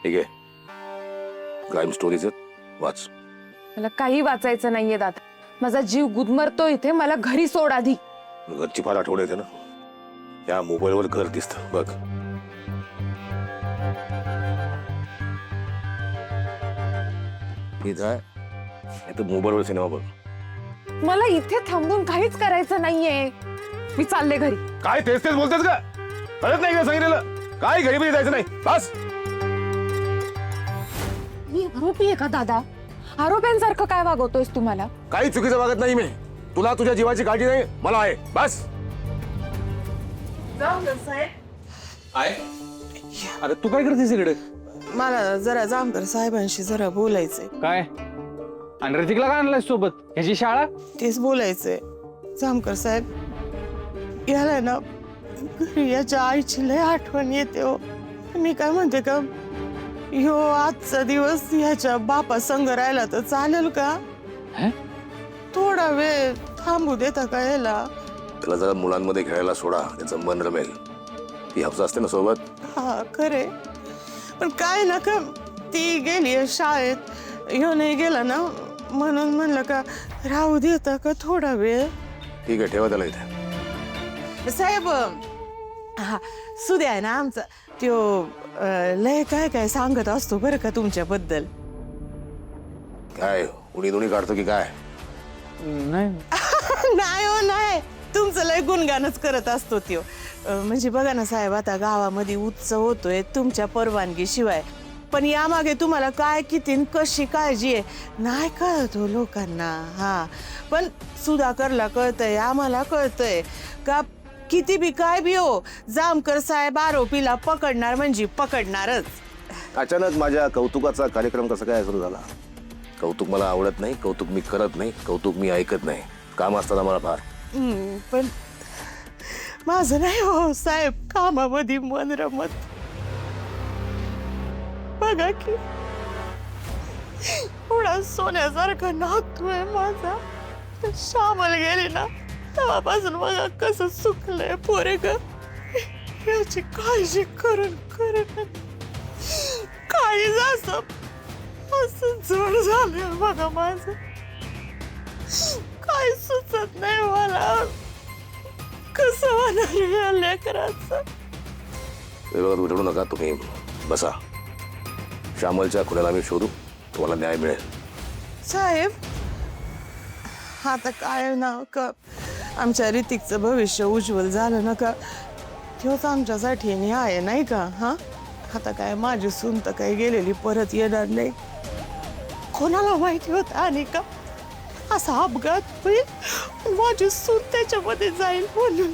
ठीक आहे, crime stories आहेत, वाच. मला काही वाचायचं नाहीये दादा. माझा जीव गुदमरतो इथे. मला घरी सोड आधी. घरची फार आठवण येते ना. या मोबाईलवर घर दिसतं बघ. इथं आहे इथं मोबाईलवर सिनेमा बघ. मला इथे थांबून काहीच करायचं नाहीये. मी चालले घरी. काय तेच तेच बोलतेस का? कळत नाही का सांगितलेलं? काय घरी बिरी जायचं नाही बस. मी आरोपी आहे का दादा? आरोप्यांसारखं काय वागवतोयस तुम्हाला? काही चुकीचं वागत नाही मी. तुला तुझ्या जीवाची काळजी नाही, मला आहे बस. अरे तू काय करतेस इकडे? मला जरा जामकर साहेबांशी जरा बोलायचंय. काय आणि रतिकला का आणलाय सोबत? ह्याची शाळा? तेच बोलायचंय. जामकर साहेब, याला ना घरी याच्या आईची लय आठवण येते हो. मी काय म्हणते का, ह्यो आजचा दिवस ह्याच्या बापा संग राहिला तर चालेल का? हे? थोडा वेळ थांबू देता का याला? त्याला जरा मुलांमध्ये खेळायला सोडा, त्याचं मन रमेल. ती हफ्सा असते ना सोबत. हा खरे, पण काय ना का ती गेली शाळेत, ह्यो नाही गेला ना, म्हणून म्हणलं का राहू देता का थोडा वेळ? ठीक आहे, ठेवा त्याला इथे. साहेब, हा सुद्या आहे ना आमचा, त्यो लय काय काय सांगत असतो बरं का तुमच्याबद्दल. काय उडी दुणी काढतो की काय? नाही. नाही हो नाही, तुमचं लय गुणगानच करत असतो त्यो. म्हणजे बघा ना साहेब, आता गावामध्ये उत्सव होतोय तुमच्या परवानगी शिवाय, पण यामागे तुम्हाला काय किती कशी काळजी आहे नाही कळत हो लोकांना. हा पण सुधाकरला कळतंय, आम्हाला कळतंय का किती बी काय बी हो, जामकर साहेब आरोपीला पकडणार म्हणजे पकडणारच. अचानक माझ्या कौतुकाचा कार्यक्रम कसा काय सुरू झाला? कौतुक मला आवडत नाही, कौतुक मी करत नाही, कौतुक मी ऐकत नाही. काम असताना मला फार. पण माझं नाही हो साहेब कामामध्ये मन रमत. बघा की थोडा सोन्यासारखा नातूय माझा. श्यामल गेली ना तेव्हापासून बघा कसं सुकलंय पोरग. याची काळजी करून करून काही असं जड झालंय बघा माझं. काय सुचत नाही मला, कसं होणार या लेकराचं. उठवू नका तुम्ही, बसा. श्यामलच्या खुल्याला आम्ही शोधू, तुम्हाला न्याय मिळेल. साहेब, आता काय ना का आमच्या ऋतिकचं भविष्य उज्ज्वल झालं ना का तोच आमच्यासाठी न्याय नाही का? हा आता काय माझी सून तर काही गेलेली परत येणार नाही. कोणाला माहिती होत आणि का असा अपघात होईल, माझी सून त्याच्यामध्ये जाईल म्हणून.